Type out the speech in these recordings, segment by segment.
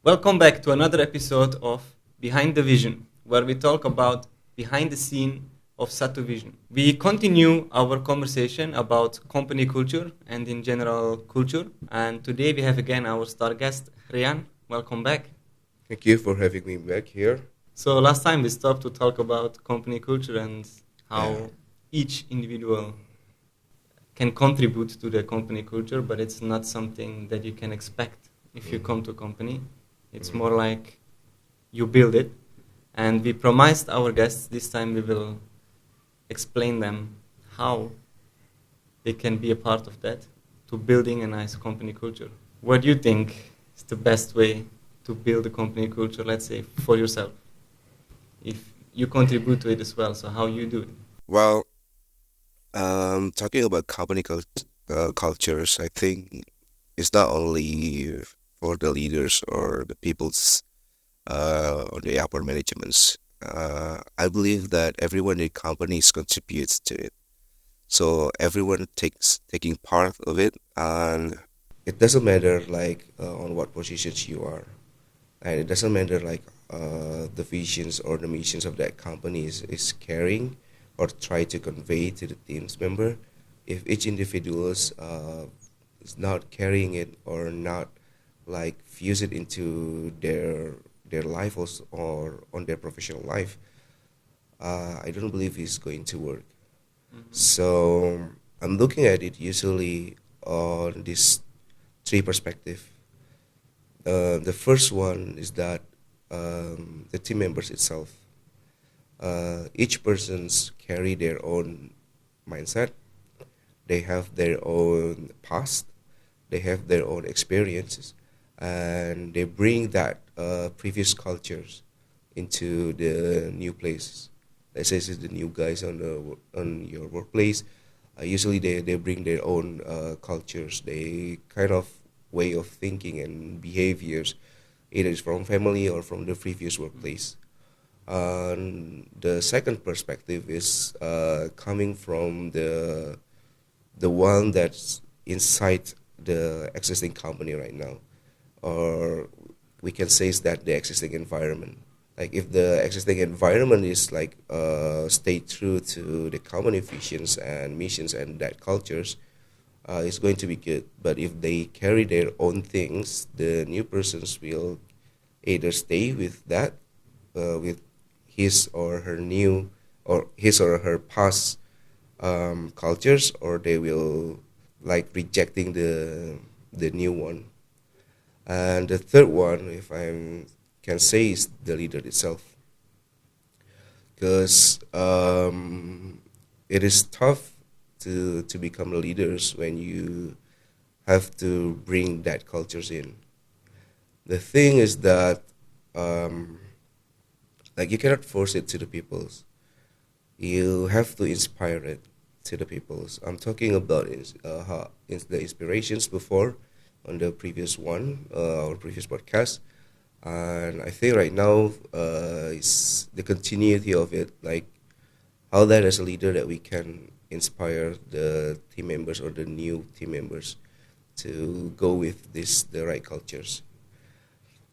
Welcome back to another episode of Behind the Vision, where we talk about behind the scene of Satu Vision. We continue our conversation about company culture and in general culture. And today we have again our star guest, Rian. Welcome back. Thank you for having me back here. So last time we stopped to talk about company culture and how Yeah. each individual can contribute to the company culture, but it's not something that you can expect if you come to a company. It's more like you build it. And we promised our guests this time we will explain them how they can be a part of that to building a nice company culture. What do you think is the best way to build a company culture, let's say, for yourself? If you contribute to it as well, so how you do it? Well, talking about cultures, I think it's not only for the leaders or the people's or the upper managements. I believe that everyone in companies contributes to it. So everyone taking part of it, and it doesn't matter like on what positions you are, and it doesn't matter like the visions or the missions of that company is carrying or try to convey to the team's member. If each individual is not carrying it or not like fuse it into their life or on their professional life, I don't believe it's going to work. So I'm looking at it usually on this three perspective. The first one is that the team members itself, each person's carry their own mindset. They have their own past. They have their own experiences, and they bring that previous cultures into the new places. Let's say it's the new guys on your workplace. Usually they bring their own cultures. They kind of way of thinking and behaviors, either it's from family or from the previous workplace. The second perspective is coming from the one that's inside the existing company right now, or we can say is that the existing environment. Like if the existing environment is like stay true to the company visions and missions and that cultures, it's going to be good. But if they carry their own things, the new persons will either stay with that, with his or her new or his or her past cultures, or they will like rejecting the new one. And the third one, if I can say, is the leader itself, because it is tough to become leaders when you have to bring that cultures in. The thing is that um, like you cannot force it to the peoples. You have to inspire it to the peoples. I'm talking about the inspirations before on the previous one, our previous podcast, and I think right now is the continuity of it, like how that as a leader that we can inspire the team members or the new team members to go with this the right cultures.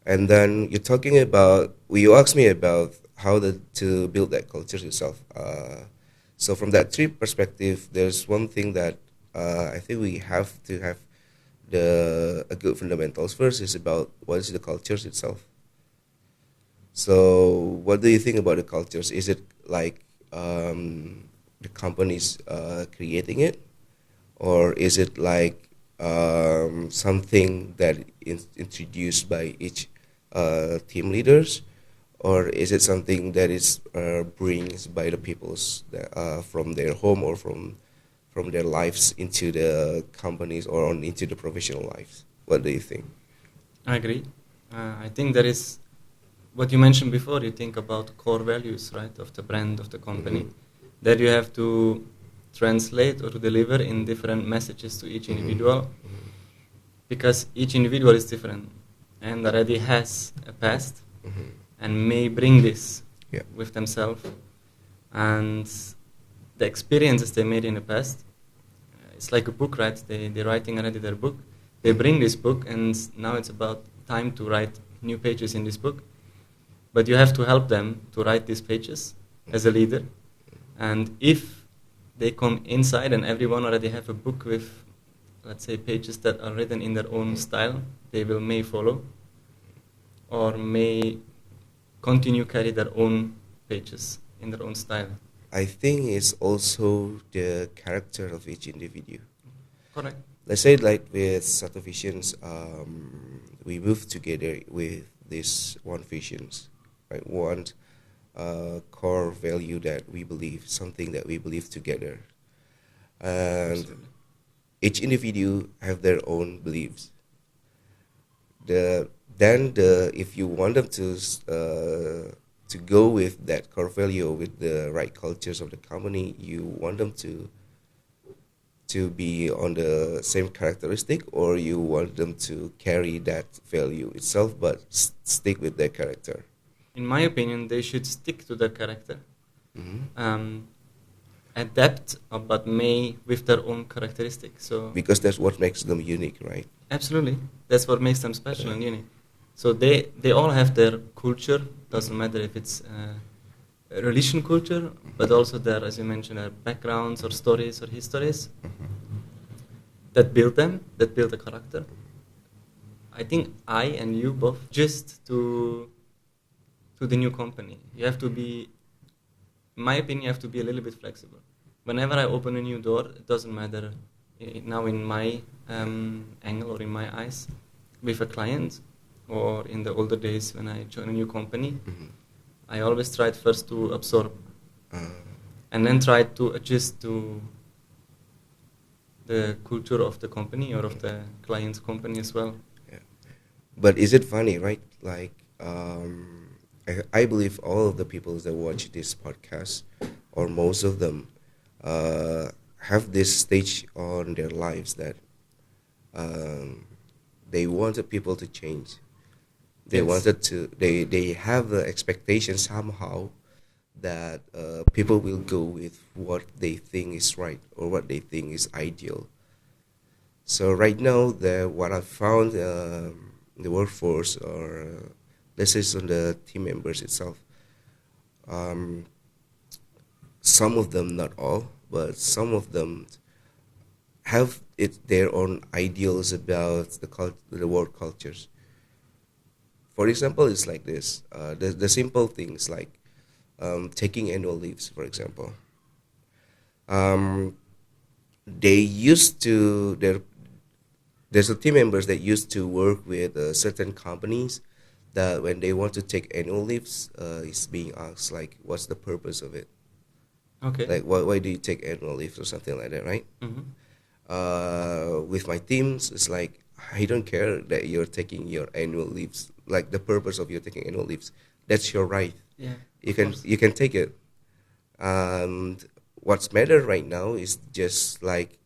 And then you're talking about, well, you asked me about how to build that culture itself. So from that three perspective, there's one thing that I think we have to have the a good fundamentals. First is about what is the cultures itself. So what do you think about the cultures? Is it like the companies creating it, or is it like something that is introduced by each team leaders, or is it something that is brings by the peoples that, from their home or from their lives into the companies or into the professional lives? What do you think? I agree. I think that is what you mentioned before. You think about core values, right, of the brand, of the company, that you have to translate or to deliver in different messages to each individual, because each individual is different and already has a past and may bring this Yeah. with themselves, and the experiences they made in the past. It's like a book, right? They're writing already their book. They bring this book, and now it's about time to write new pages in this book, but you have to help them to write these pages as a leader. And if they come inside and everyone already have a book with, let's say, pages that are written in their own style, they will may follow or may continue carry their own pages in their own style. I think it's also the character of each individual. Correct. Let's say like with Sato Visions, we move together with this one visions, right? One core value that we believe, something that we believe together, and Absolutely. each individual have their own beliefs. Then if you want them to go with that core value, with the right cultures of the company, you want them to be on the same characteristic, or you want them to carry that value itself but stick with their character. In my opinion, they should stick to their character, Hmm. adapt, but may with their own characteristics. So Because that's what makes them unique, right? absolutely, that's what makes them special and unique. So they all have their culture. Doesn't matter if it's a religion culture, but also their, as you mentioned, their backgrounds or stories or histories that build them, that build a character. I think I and you both just to the new company. You have to be, in my opinion, you have to be a little bit flexible. Whenever I open a new door, it doesn't matter now in my angle or in my eyes with a client, or in the older days when I join a new company, I always tried first to absorb and then try to adjust to the culture of the company or of the client's company as well. Yeah. But is it funny, right? Like, I believe all of the people that watch this podcast, or most of them, have this stage on their lives that they wanted people to change. They Yes. wanted to. They have the expectation somehow that people will go with what they think is right or what they think is ideal. So right now, what I found in the workforce, or let's say on the team members itself, um, some of them, not all, but some of them have their own ideals about the work cultures. For example, it's like this: the simple things like taking annual leaves, for example. Um, they used to there's a team members that used to work with certain companies that when they want to take annual leaves, is being asked like, what's the purpose of it? Okay. Like, why do you take annual leaves or something like that, right? Mm-hmm. With my teams, it's like, I don't care that you're taking your annual leaves. Like, the purpose of you taking annual leaves, that's your right. Yeah. You of can course. you can take it. And what's matter right now is just like,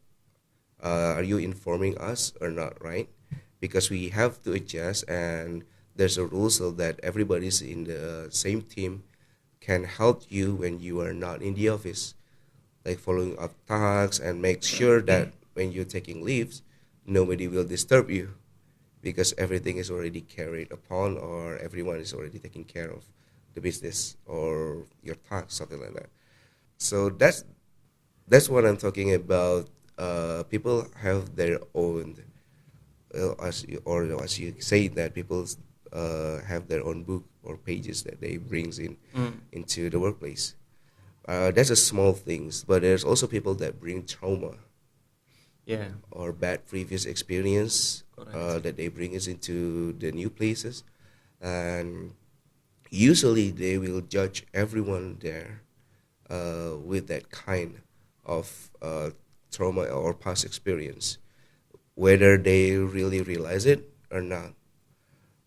are you informing us or not, right? Because we have to adjust, and there's a rule so that everybody's in the same team can help you when you are not in the office, like following up tasks and make sure that when you're taking leaves, nobody will disturb you because everything is already carried upon, or everyone is already taking care of the business or your tasks, something like that. So that's what I'm talking about. People have their own, as you say, that people have their own book or pages that they brings into the workplace. That's a small things, but there's also people that bring trauma Yeah. or bad previous experience Correct. that they bring us into the new places, and usually they will judge everyone there with that kind of trauma or past experience, whether they really realize it or not.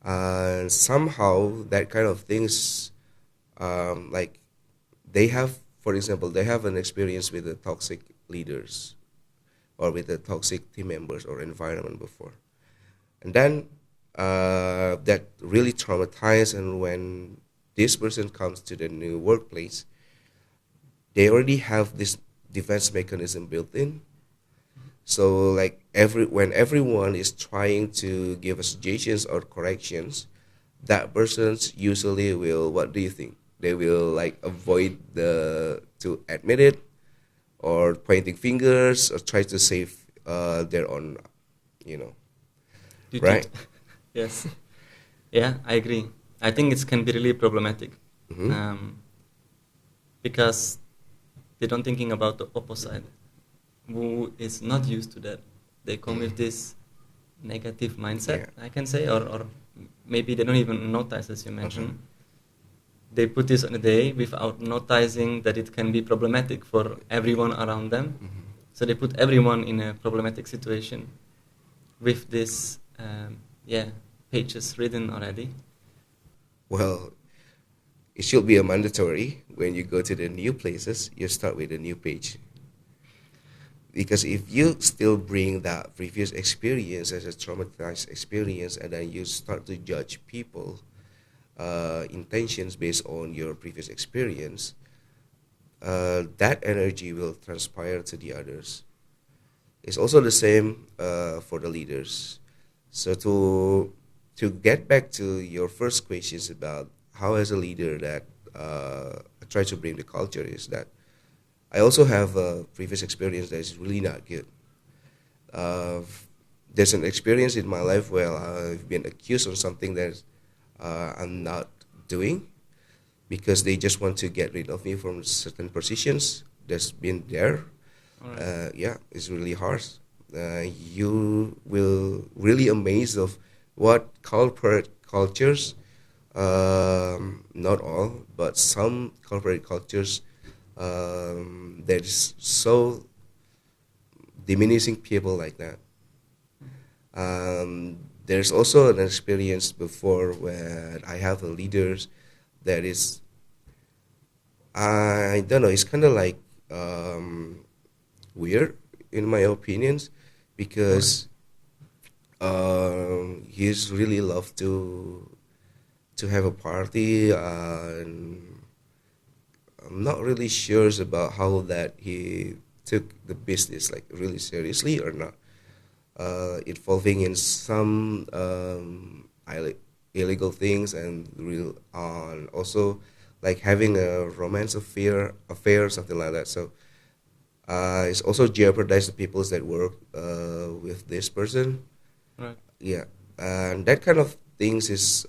And somehow that kind of things, like they have, for example, they have an experience with the toxic leaders or with the toxic team members or environment before. And then that really traumatized, and when this person comes to the new workplace, they already have this defense mechanism built in. So like when everyone is trying to give us suggestions or corrections, that persons usually will, what do you think? They will like avoid to admit it, or pointing fingers, or try to save their own, you know, Duty. right? Yes. Yeah, I agree. I think it can be really problematic, Mm-hmm. because they don't thinking about the opposite, who is not used to that. They come with this negative mindset, Yeah. I can say, or maybe they don't even notice, as you mentioned. They put this on a day without noticing that it can be problematic for everyone around them. So they put everyone in a problematic situation with this, yeah, pages written already. Well, it should be a mandatory when you go to the new places. You start with a new page, because if you still bring that previous experience as a traumatized experience, and then you start to judge people intentions based on your previous experience, that energy will transpire to the others. It's also the same for the leaders. So to get back to your first questions about how, as a leader, that I try to bring the culture, is that I also have a previous experience that is really not good. Uh, there's an experience in my life where I've been accused of something that I'm not doing, because they just want to get rid of me from certain positions that's been there. All right. Yeah, it's really harsh. You will really amazed of what corporate cultures, not all, but some corporate cultures, that is so diminishing people like that. There's also an experience before where I have a leaders that is, I don't know, it's kind of like weird in my opinions, because he's really love to have a party, and I'm not really sure about how that he took the business like really seriously or not. Involving in some illegal things, and real on also like having a romance affair, something like that. So it's also jeopardized the peoples that work with this person. Right. Yeah, and that kind of things is,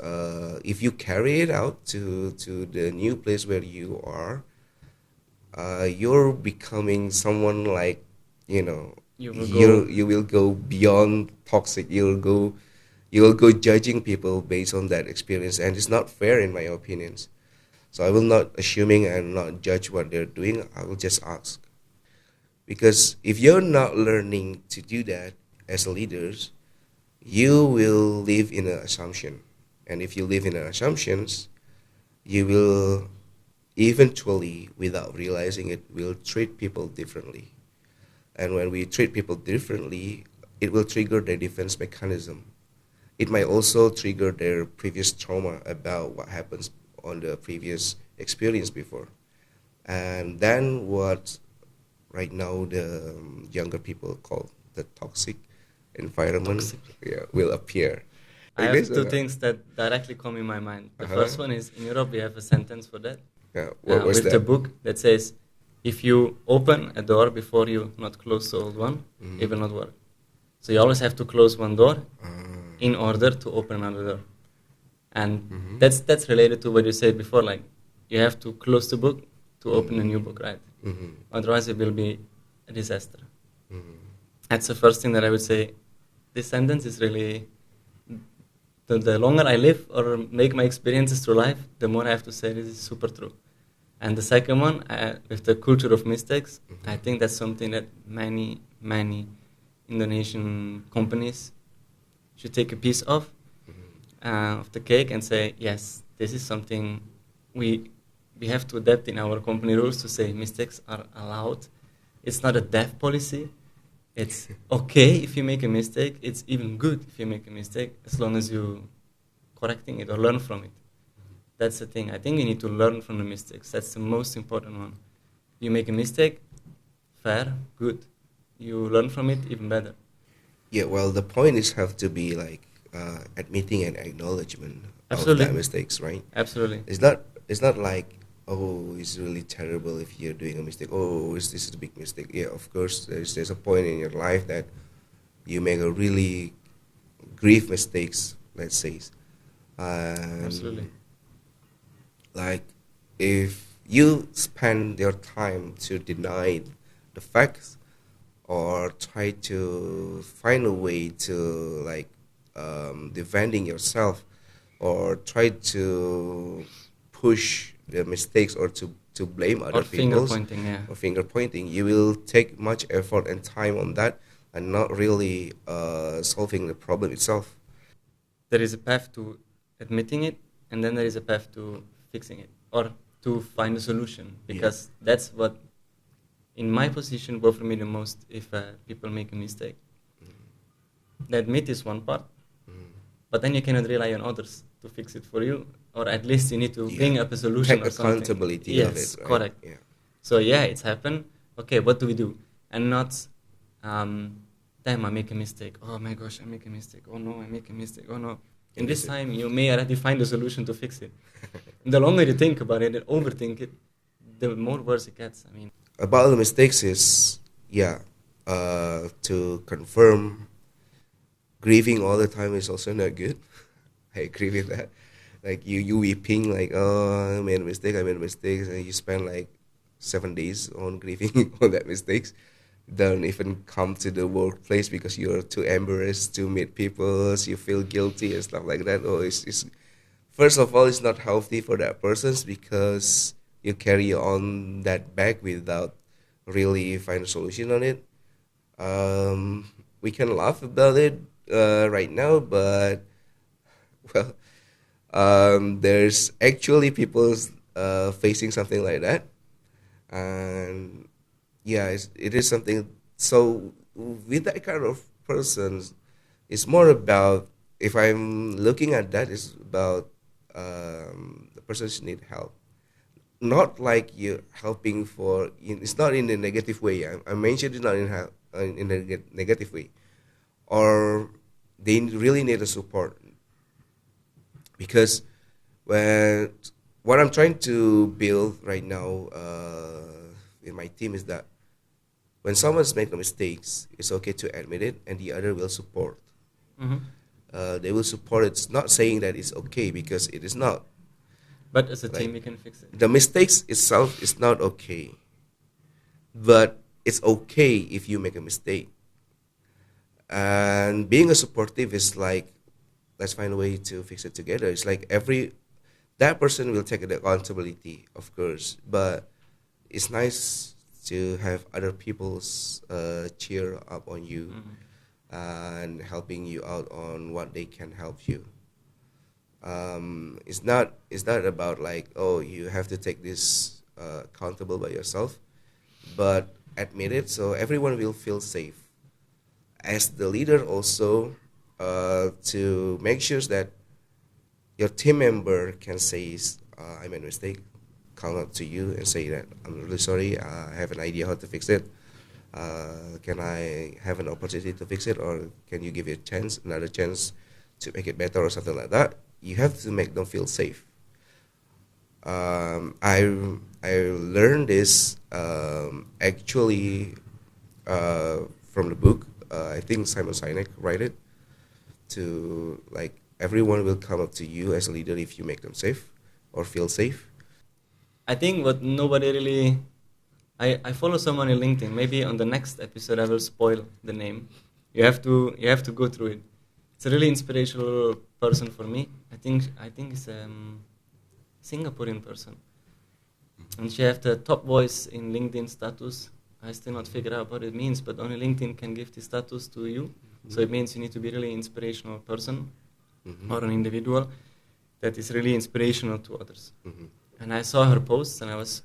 if you carry it out to the new place where you are, you're becoming someone like, you know, You will you go. you will go beyond toxic. You will go judging people based on that experience, and it's not fair in my opinions. So I will not assuming and not judge what they're doing. I will just ask, because if you're not learning to do that as leaders, you will live in an assumption, and if you live in an assumptions, you will eventually, without realizing it, will treat people differently. And when we treat people differently, it will trigger their defense mechanism. It might also trigger their previous trauma about what happens on the previous experience before. And then what right now the younger people call the toxic environment, Toxic. yeah, will appear. I Like this have or two not? things that directly come in my mind. The Uh-huh. first one is in Europe we have a sentence for that, Yeah, what was with the that? book that says, if you open a door before you not close the old one, it will not work. So you always have to close one door in order to open another door. And that's related to what you said before, like you have to close the book to open a new book, right? Otherwise it will be a disaster. That's the first thing that I would say. This sentence is really, the longer I live or make my experiences through life, the more I have to say this is super true. And the second one, with the culture of mistakes, I think that's something that many Indonesian companies should take a piece of the cake and say, yes, this is something we have to adapt in our company rules to say mistakes are allowed. It's not a death policy. It's okay if you make a mistake. It's even good if you make a mistake, as long as you correcting it or learn from it. That's the thing. I think you need to learn from the mistakes. That's the most important one. You make a mistake, fair, good. You learn from it, even better. Yeah, well, the point is have to be like admitting and acknowledgement of that Absolutely. mistakes, right? Absolutely. It's not like, oh, it's really terrible if you're doing a mistake. Oh, this is a big mistake. Yeah, of course, there's a point in your life that you make a really grave mistakes, let's say, Absolutely. and like if you spend your time to deny the facts or try to find a way to like defending yourself or try to push the mistakes or to blame Or other finger people's pointing, yeah. or finger pointing, you will take much effort and time on that and not really solving the problem itself. There is a path to admitting it, and then there is a path to fixing it, or to find a solution. Yeah. Because that's what, in my position, bother me the most if people make a mistake. The admit is one part, but then you cannot rely on others to fix it for you, or at least you need to Yeah. bring up a solution Take or something. accountability of Yes, it, right? correct. Yeah. So yeah, it's happened. Okay, what do we do? And not, damn, I make a mistake. Oh my gosh, I make a mistake. Oh no, I make a mistake. Oh no. In this time, you may already find a solution to fix it. The longer you think about it and overthink it, the more worse it gets. I mean, About the mistakes is, yeah, to confirm, grieving all the time is also not good. I agree with that. Like you weeping like, oh, I made a mistake, and you spend like 7 days on grieving all that mistakes. Don't even come to the workplace because you're too embarrassed to meet people. So you feel guilty and stuff like that. Oh, it's first of all, it's not healthy for that person because you carry on that back without really find a solution on it. We can laugh about it right now, but well, there's actually people facing something like that, and yeah, it is something. So with that kind of persons, it's more about if I'm looking at that, it's about the persons need help, not like you're helping for. It's not in a negative way. I mentioned it's not in a negative way, or they really need a support because when what I'm trying to build right now in my team is that when someone's making mistakes, it's okay to admit it, and the other will support. mhm. They will support it. It's not saying that it's okay because it is not. But as a Like team, we can fix it. the mistakes itself is not okay, but it's okay if you make a mistake. And being a supportive is like, let's find a way to fix it together. It's like that person will take the accountability, of course, but it's nice to have other people's cheer up on you Mhm. and helping you out on what they can help you. It's not about like, oh, you have to take this accountable by yourself, but admit it so everyone will feel safe. As the leader, also to make sure that your team member can say, I made a mistake, come up to you and say that I'm really sorry. I have an idea how to fix it. Can I have an opportunity to fix it, or can you give it another chance to make it better, or something like that? You have to make them feel safe. I learned this actually from the book. I think Simon Sinek wrote it. To like everyone will come up to you as a leader if you make them safe or feel safe. I think what nobody really. I follow someone in LinkedIn. Maybe on the next episode I will spoil the name. You have to go through it. It's a really inspirational person for me. I think it's a Singaporean person, and she have the top voice in LinkedIn status. I still not figure out what it means, but only LinkedIn can give the status to you. So it means you need to be really inspirational person Mm-hmm. or an individual that is really inspirational to others. Mm-hmm. And I saw her posts and I was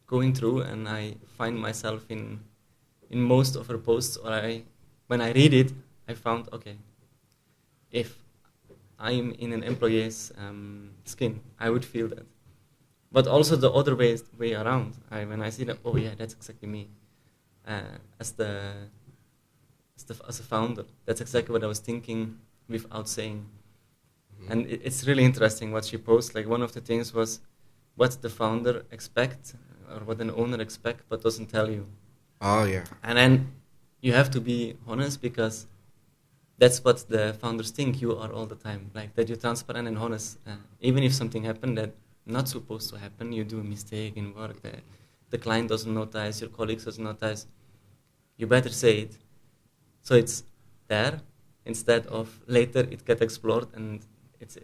going through and I find myself in most of her posts, or when I read it, I found, okay, if I'm in an employee's skin, I would feel that. But also the other way around. When I see that, oh yeah, that's exactly me. As as a founder, that's exactly what I was thinking without saying. And it's really interesting what she posts. Like one of the things was what the founder expect or what an owner expect but doesn't tell you. Oh yeah. And then you have to be honest because that's what the founders think you are all the time. Like that you're transparent and honest. Even if something happened that not supposed to happen, you do a mistake in work, the client doesn't notice, your colleagues doesn't notice, you better say it. So it's there instead of later it get explored and it's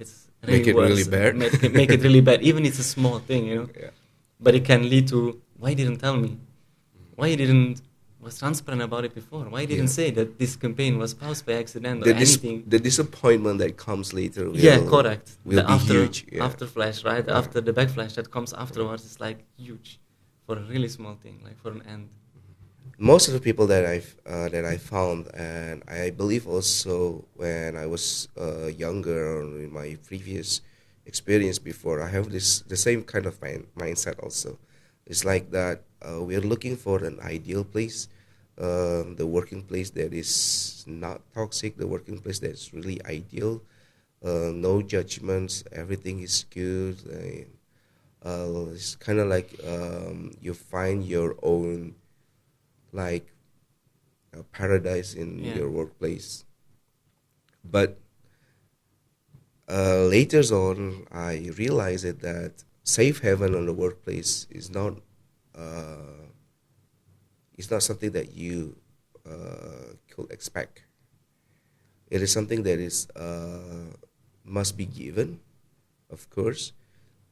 really Make it worse. really bad. Make it really bad. Even it's a small thing, you know. Yeah. But it can lead to why you didn't tell me? Why you didn't was transparent about it before? Why you didn't say that this campaign was paused by accident or anything? The disappointment that comes later Correct. will The be after, huge. Yeah. After flash, right? Yeah. After the backflash that comes afterwards is like huge for a really small thing, like for an end. Most of the people that I found, and I believe also when I was younger or in my previous experience before, I have the same kind of mindset also. It's like that we are looking for an ideal place, the working place that is not toxic, the working place that is really ideal, no judgments, everything is good. It's kind of like you find your own like paradise in your workplace. But later on, I realized that safe haven on the workplace is not something that you could expect. It is something that is must be given, of course,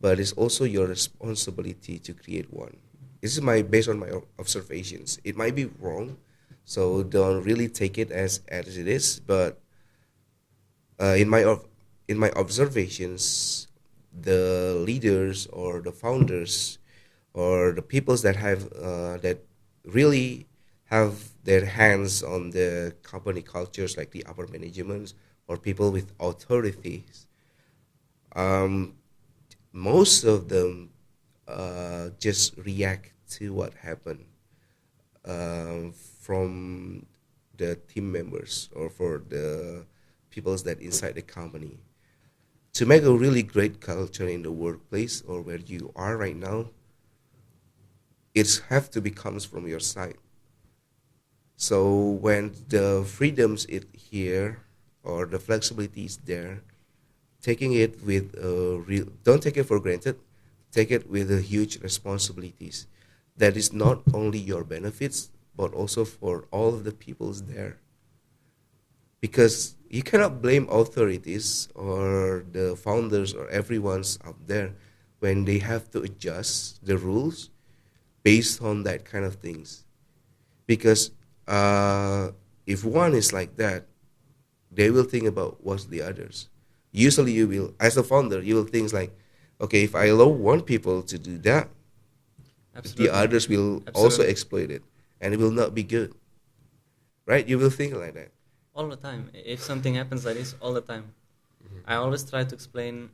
but it's also your responsibility to create one. This is based on my observations. It might be wrong, so don't really take it as it is. But in my observations, the leaders or the founders or the peoples that have that really have their hands on the company cultures, like the upper management or people with authorities, most of them just react to what happened from the team members or for the peoples that inside the company. To make a really great culture in the workplace or where you are right now, it have to be comes from your side. So when the freedoms is here or the flexibility is there, taking it with don't take it for granted. Take it with a huge responsibilities. That is not only your benefits, but also for all of the peoples there. Because you cannot blame authorities or the founders or everyone's up there when they have to adjust the rules based on that kind of things. Because if one is like that, they will think about what's the others. Usually you will, as a founder, you will think like, okay, if I allow one people to do that, Absolutely. the others will also exploit it, and it will not be good. Right? You will think like that. All the time. If something happens like this, all the time. I always try to explain.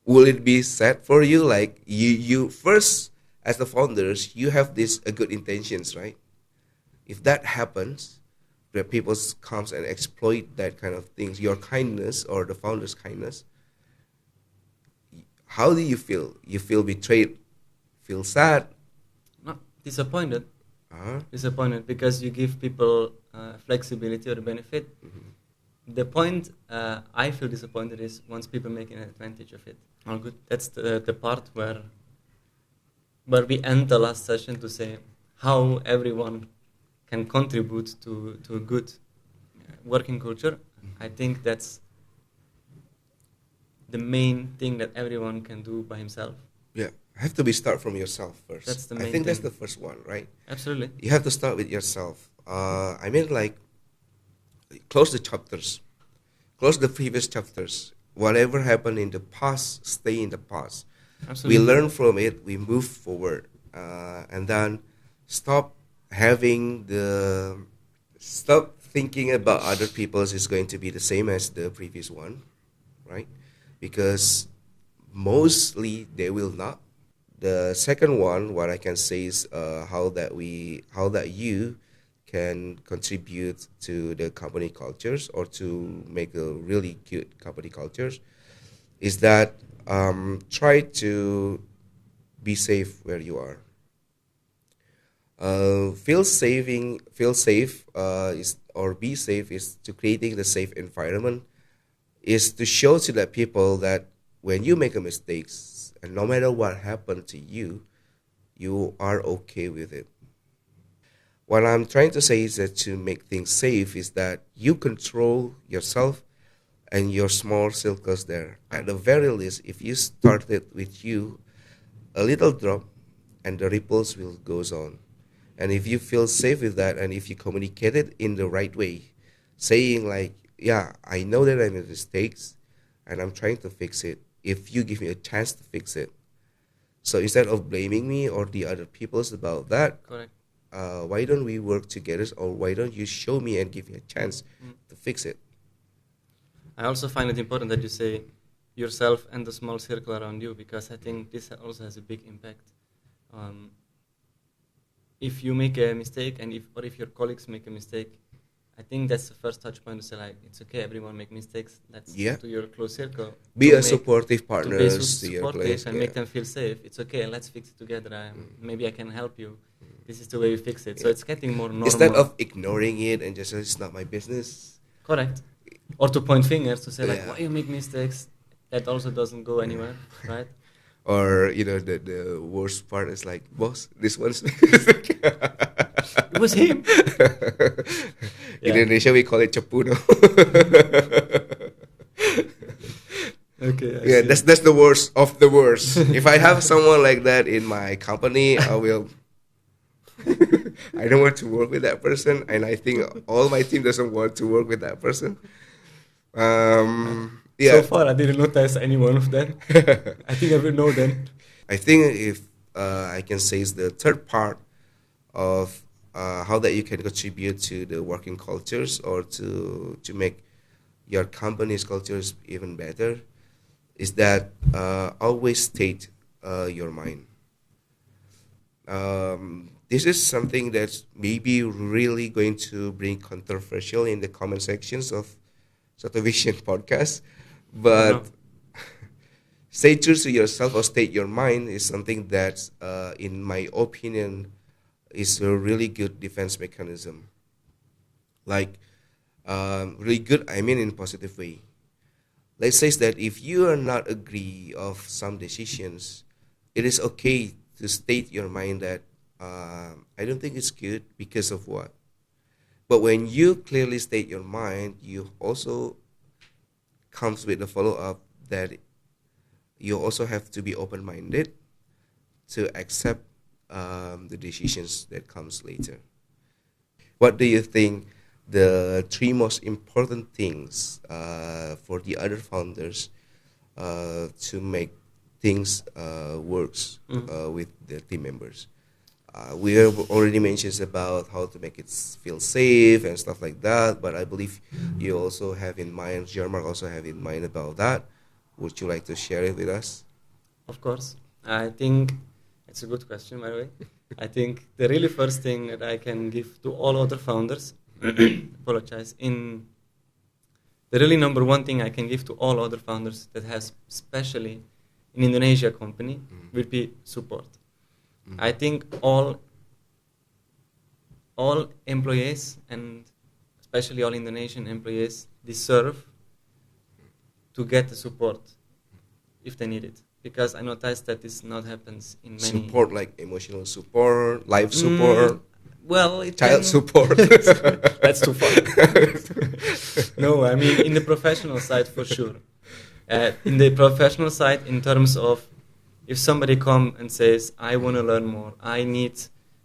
Will it be sad for you? Like you first, as the founders, you have this good intentions, right? If that happens, where people comes and exploit that kind of things, your kindness or the founder's kindness, how do you feel? You feel betrayed? Feel sad? No, disappointed. Uh-huh. Disappointed because you give people flexibility or benefit. Mm-hmm. The point I feel disappointed is once people make an advantage of it. All good. That's the part where we end the last session to say how everyone can contribute to a good working culture. I think that's the main thing that everyone can do by himself. Yeah, have to be start from yourself first. That's the main I think thing. that's the first one, right? Absolutely. You have to start with yourself. I mean, like, close the chapters, close the previous chapters. Whatever happened in the past, stay in the past. Absolutely. We learn from it. We move forward, and then stop thinking about other people's is going to be the same as the previous one, right? Because mostly they will not. The second one, what I can say is how that you can contribute to the company cultures or to make a really good company cultures. is that try to be safe where you are. Feel safe is or be safe is to creating the safe environment is to show to the people that when you make a mistakes and no matter what happened to you, you are okay with it. What I'm trying to say is that to make things safe is that you control yourself and your small circles there. At the very least, if you started with you a little drop and the ripples will goes on. And if you feel safe with that and if you communicate it in the right way, saying like, yeah, I know that I made mistakes and I'm trying to fix it. If you give me a chance to fix it. So instead of blaming me or the other peoples about that, Correct. why don't we work together or why don't you show me and give me a chance to fix it? I also find it important that you say yourself and the small circle around you, because I think this also has a big impact. If you make a mistake and if your colleagues make a mistake, I think that's the first touch point to say like, it's okay, everyone make mistakes. Let's Yeah. to your close circle. Be to a supportive to be partners to your supportive place. and Yeah. make them feel safe. It's okay, let's fix it together. Maybe I can help you. This is the way we fix it. So it's getting more normal. Instead of ignoring it and just say it's not my business. Correct. Or to point fingers to say like, Yeah. why you make mistakes? That also doesn't go anywhere, right? Or the worst part is like, boss, this one's It was him. In Yeah. Indonesia we call it cepu. No? Okay. I Yeah, see. that's the worst of the worst. If I have someone like that in my company, I will. I don't want to work with that person, and I think all my team doesn't want to work with that person. Yeah, So far, I didn't notice any one of them. I think I will know then. I think if I can say is the third part of how that you can contribute to the working cultures or to make your company's cultures even better is that always state your mind. This is something that's maybe really going to bring controversial in the comment sections of Satu Vision podcast, but No. stay true to yourself or state your mind is something that, in my opinion, is a really good defense mechanism. Like, really good, I mean in positive way. Let's say that if you are not agree of some decisions, it is okay to state your mind that I don't think it's good because of what. But when you clearly state your mind, you also comes with the follow up that you also have to be open minded to accept the decisions that comes later. What do you think the three most important things for the other founders to make things works with their team members? We have already mentioned about how to make it feel safe and stuff like that, but I believe you also have in mind, Jean-Marc also have in mind about that. Would you like to share it with us? Of course. I think it's a good question, by the way. I think the really first thing that I can give to all other founders, apologize, in the really number one thing I can give to all other founders that has, especially in Indonesia company, will be support. I think all employees and especially all Indonesian employees deserve to get the support if they need it, because I noticed that this not happens in many Support like emotional support, life support, well, it child can- support. That's too far. No, I mean in the professional side for sure. In the professional side, in terms of if somebody come and says, "I want to learn more. I need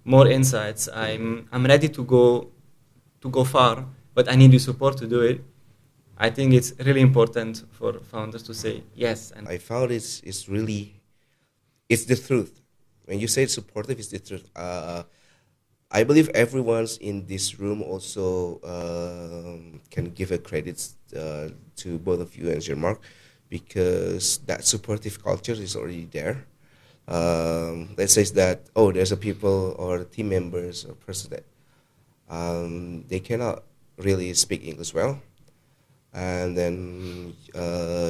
more insights. I'm ready to go far, but I need your support to do it." I think it's really important for founders to say yes. And I found it's really, it's the truth. When you say it's supportive, it's the truth. I believe everyone's in this room also can give a credits to both of you and Jean-Marc because that supportive culture is already there. Let's say that, oh, there's a people or team members or person that they cannot really speak English well. and then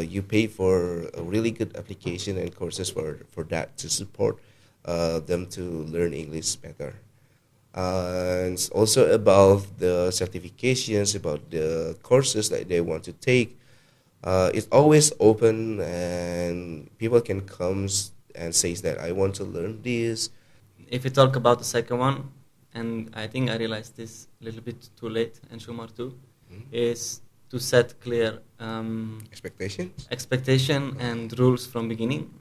you pay for a really good application and courses for that to support them to learn English better. And it's also about the certifications, about the courses that they want to take. It's always open, and people can come and say that I want to learn this. If we talk about the second one, and I think I realized this a little bit too late, and Shumar too, is to set clear Expectations. expectation and rules from beginning,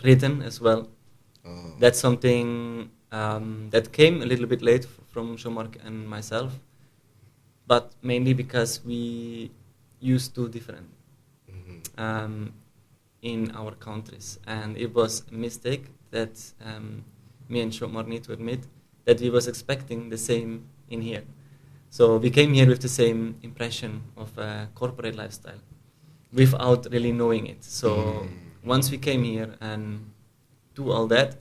written as well. Oh. That's something that came a little bit late from Shomark and myself, but mainly because we used two different in our countries, and it was a mistake that me and Shomar need to admit that we was expecting the same in here. So we came here with the same impression of a corporate lifestyle without really knowing it. So once we came here and do all that,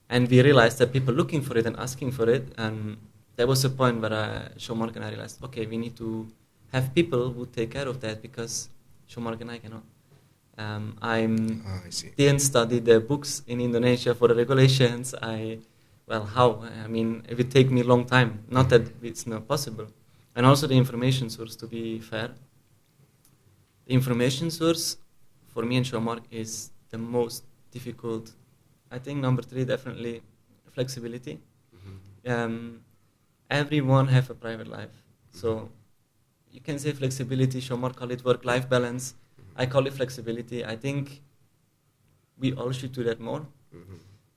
and we realized that people looking for it and asking for it, and there was a point where Shomar and I realized, okay, we need to have people who take care of that because Shomar and I cannot. I see. didn't study the books in Indonesia for the regulations. How? I mean, it would take me a long time. Not that it's not possible. And also the information source, to be fair. The information source for me and Shomar is the most difficult. I think number 3, definitely flexibility. Everyone have a private life. So you can say flexibility, Shomar call it work-life balance. I call it flexibility. I think we all should do that more.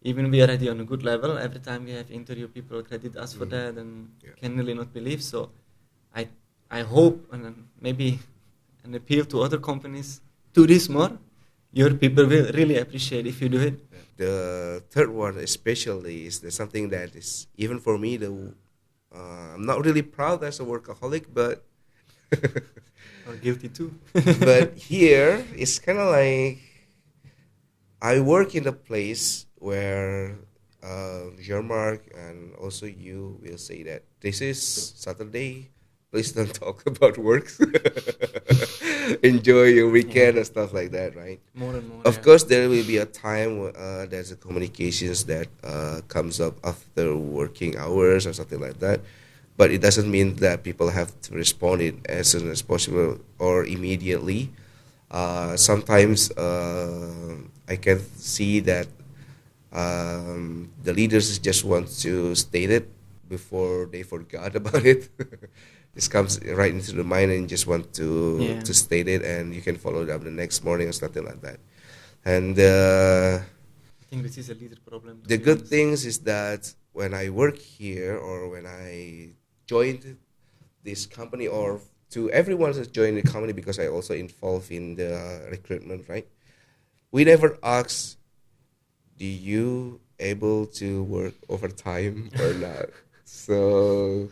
Even we are already on a good level. Every time we have interview, people credit us for that and can really not believe. So I hope, and maybe an appeal to other companies, do this more. Your people will really appreciate if you do it. The third one especially is something that is, even for me, I'm not really proud as a workaholic, but Or guilty too. but here it's kind of like I work in a place where Jean-Marc and also you will say that this is Saturday. Please don't talk about work. Enjoy your weekend and stuff like that, right? More and more. Of course, there will be a time there's a communications that comes up after working hours or something like that. But it doesn't mean that people have to respond it as soon as possible or immediately. Sometimes I can see that the leaders just want to state it before they forgot about it. This comes right into the mind and just want to state it, and you can follow it up the next morning or something like that. And I think this is a leader problem. the good things is that when I work here or when I joined this company, or to everyone who's joined the company, because I also involved in the recruitment, right? We never ask, do you able to work overtime or not? So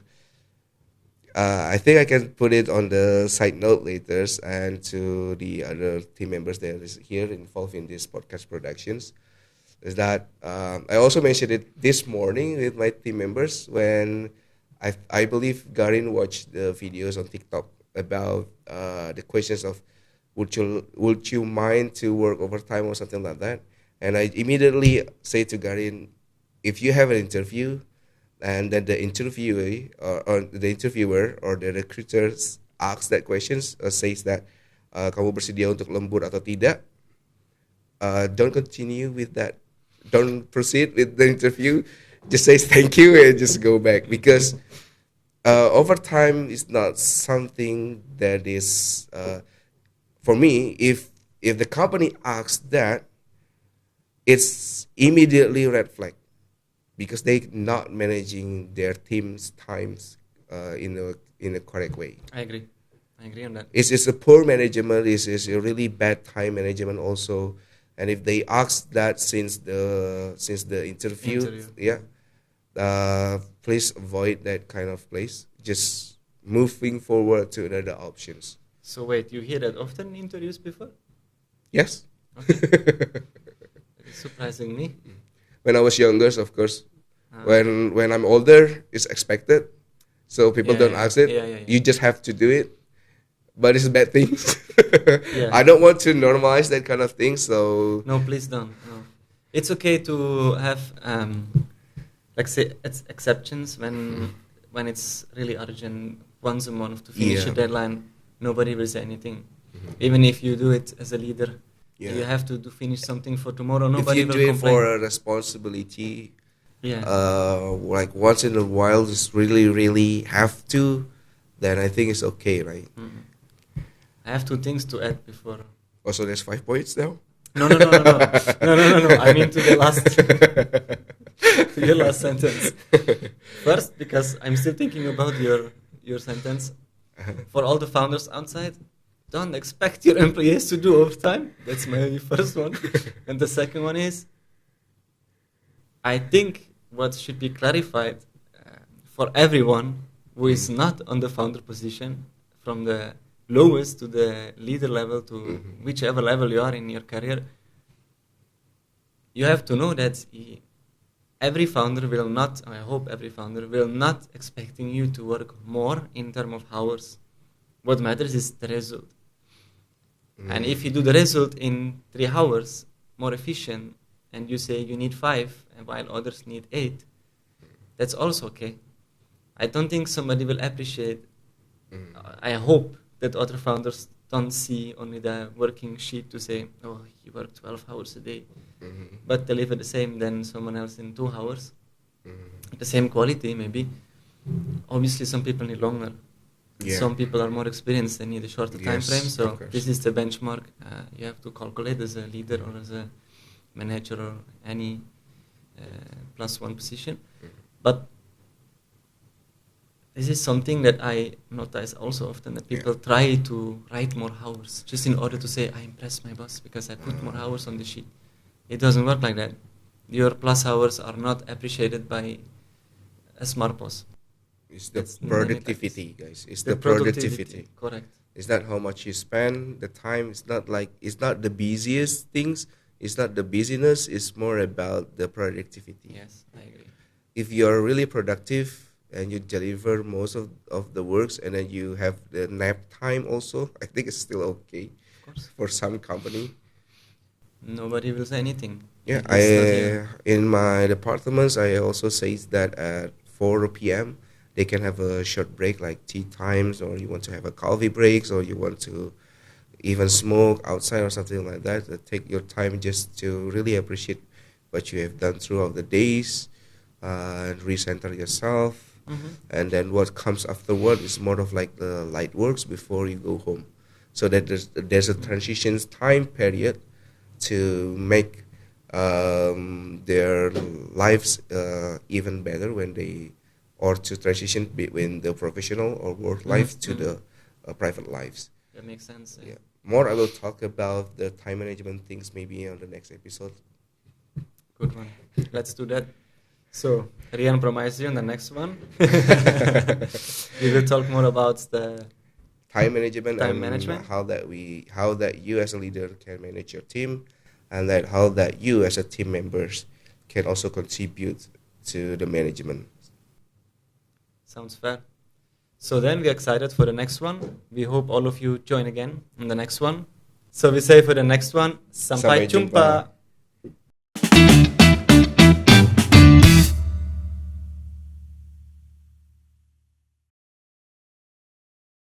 I think I can put it on the side note later, and to the other team members that is here involved in this podcast productions, is that I also mentioned it this morning with my team members when I believe Garin watched the videos on TikTok about the questions of would you mind to work overtime or something like that, and I immediately say to Garin, if you have an interview and then the interviewee or the interviewer or the recruiters asks that questions or says that kamu bersedia untuk lembur atau tidak, don't continue with that, don't proceed with the interview, just say thank you and just go back, because overtime is not something that is for me, if the company asks that, it's immediately red flag, because they not managing their team's times in a correct way. I agree on that. It's a poor management. It's a really bad time management also. And if they ask that since the interview. Please avoid that kind of place. Just moving forward to another options. So wait, you hear that often in interviews before? Yes. Okay. It's surprising me. When I was younger, of course. When I'm older, it's expected. So people don't ask it. You just have to do it. but it's bad things. Yeah. I don't want to normalize that kind of thing. So No, please don't. No. It's okay to have, like say, exceptions when it's really urgent. Once a month to finish Yeah. a deadline, nobody will say anything. Even if you do it as a leader, yeah, you have to finish something for tomorrow. if Nobody you will do it complain. for a responsibility, Yeah. like once in a while, just really have to, then I think it's okay, right? Mhm. I have two things to add before. Also, there's 5 points now. No. No. I mean to the last, to your last sentence. First, because I'm still thinking about your sentence. For all the founders outside, don't expect your employees to do overtime. That's my first one. And the second one is, I think what should be clarified for everyone who is not on the founder position, from the lowest to the leader level to whichever level you are in your career, you have to know that every founder will not, I hope every founder will not expecting you to work more in terms of hours. What matters is the result. And if you do the result in 3 hours, more efficient, and you say you need 5, and while others need 8, that's also okay. I don't think somebody will appreciate, I hope that other founders don't see only the working sheet to say, oh, he worked 12 hours a day, but deliver the same than someone else in 2 hours. The same quality, maybe. Obviously, some people need longer. Yeah. Some people are more experienced and need a shorter time Yes, frame. So of course. this is the benchmark you have to calculate as a leader or as a manager or any +1 position. But this is something that I notice also often, that people try to write more hours just in order to say, I impressed my boss because I put more hours on the sheet. It doesn't work like that. Your plus hours are not appreciated by a smart boss. It's the That's in many productivity, guys. It's the productivity. Correct. It's not how much you spend, the time. It's not the busiest things. It's not the busyness. It's more about the productivity. Yes, I agree. If you're really productive and you deliver most of the works, and then you have the nap time also, I think it's still okay Of course. for some company. Nobody will say anything. Yeah, It's not you. in my departments, I also say that at 4 p.m. they can have a short break like tea times, or you want to have a coffee breaks, or you want to even smoke outside or something like that. Take your time just to really appreciate what you have done throughout the days, and recenter yourself. And then what comes afterward is more of like the light works before you go home. So that there's a transition time period to make their lives even better when they, or to transition between the professional or work life to the private lives. That makes sense. Yeah. More I will talk about the time management things maybe on the next episode. Good one. Let's do that. So, Rian promised you on the next one. We will talk more about the Time management Time and management. how that you as a leader can manage your team, and that how that you as a team members can also contribute to the management. sounds fair. So then we're excited for the next one. We hope all of you join again in the next one. So we say for the next one, Sampai Sampai jumpa. jumpa.